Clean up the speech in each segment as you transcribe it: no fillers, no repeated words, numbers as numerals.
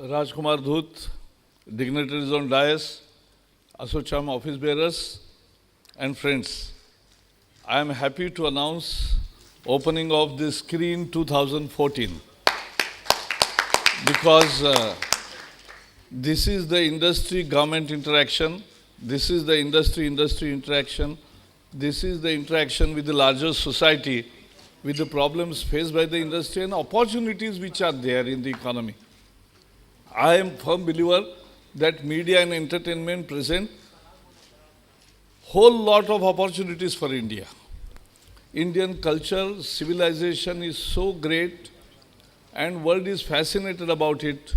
Rajkumar Dhut, dignitaries on dais, Assocham office bearers, and friends. I am happy to announce opening of the Screen 2014 because this is the industry-government interaction, this is the industry-industry interaction, this is the interaction with the larger society, with the problems faced by the industry and opportunities which are there in the economy. I am a firm believer that media and entertainment present whole lot of opportunities for India. Indian culture, civilization is so great and world is fascinated about it.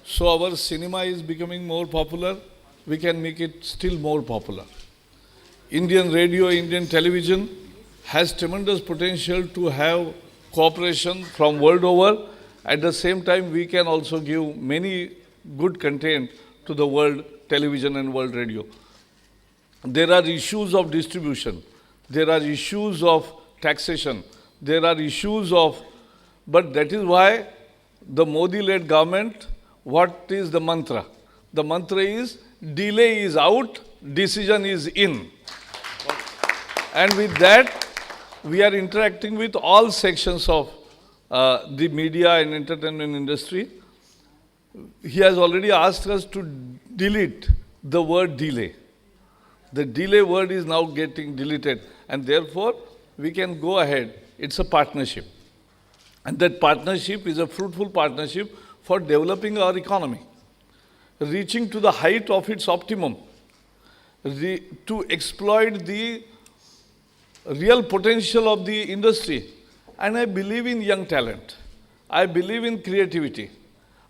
So our cinema is becoming more popular. We can make it still more popular. Indian radio, Indian television has tremendous potential to have cooperation from world over. At the same time, we can also give many good content to the world television and world radio. There are issues of distribution. There are issues of taxation. There are issues of, but that is why the Modi-led government, what is the mantra? The mantra is, delay is out, decision is in. And with that, we are interacting with all sections of the media and entertainment industry. He has already asked us to delete the word delay. The delay word is now getting deleted, and therefore we can go ahead. It's a partnership. And that partnership is a fruitful partnership for developing our economy, reaching to the height of its optimum, to exploit the real potential of the industry. And I believe in young talent. I believe in creativity.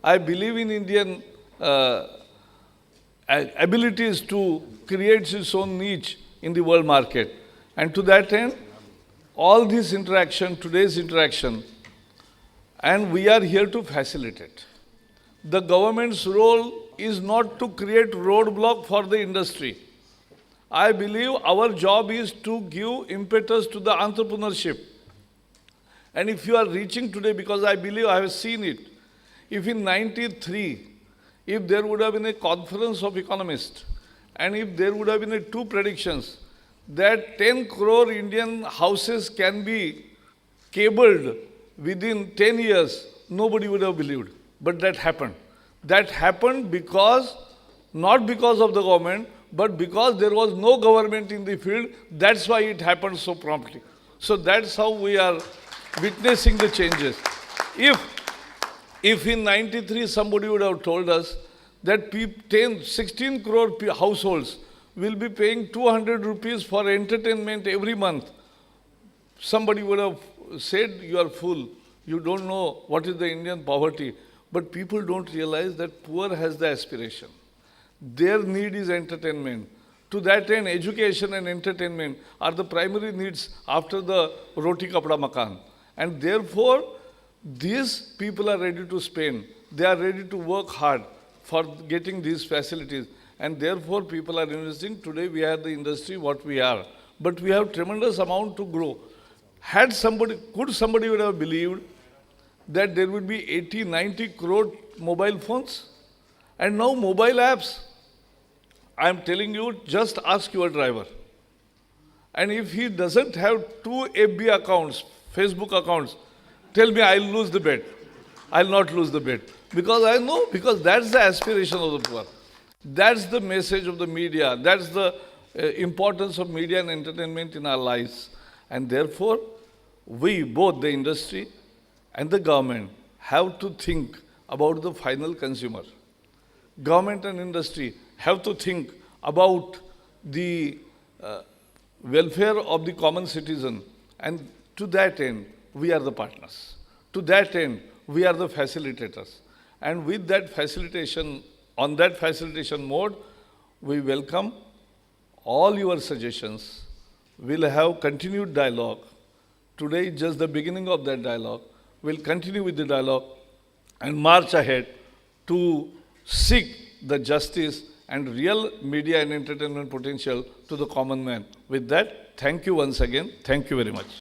I believe in Indian abilities to create its own niche in the world market. And to that end, all this interaction, today's interaction, and we are here to facilitate. The government's role is not to create roadblock for the industry. I believe our job is to give impetus to the entrepreneurship. And if you are reaching today, because I believe I have seen it, if in 93, if there would have been a conference of economists, and if there would have been two predictions, that 10 crore Indian houses can be cabled within 10 years, nobody would have believed. But that happened. That happened because, not because of the government, but because there was no government in the field. That's why it happened so promptly. So that's how we are witnessing the changes. If in 93 somebody would have told us that 16 crore households will be paying 200 rupees for entertainment every month, somebody would have said, you are fool. You don't know what is the Indian poverty. But people don't realize that poor has the aspiration. Their need is entertainment. To that end, education and entertainment are the primary needs after the roti kapda makan. And therefore, these people are ready to spend. They are ready to work hard for getting these facilities. And therefore, people are investing. Today, we are the industry what we are. But we have tremendous amount to grow. Could somebody would have believed that there would be 80, 90 crore mobile phones? And now mobile apps. I am telling you, just ask your driver. And if he doesn't have 2 FB accounts, Facebook accounts, tell me I'll lose the bet. I'll not lose the bet. Because I know, because that's the aspiration of the poor. That's the message of the media. That's the importance of media and entertainment in our lives. And therefore, we, both the industry and the government, have to think about the final consumer. Government and industry have to think about the welfare of the common citizen. And to that end, we are the partners. To that end, we are the facilitators. And with that facilitation, on that facilitation mode, we welcome all your suggestions. We'll have continued dialogue. Today is just the beginning of that dialogue. We'll continue with the dialogue and march ahead to seek the justice and real media and entertainment potential to the common man. With that, thank you once again. Thank you very much.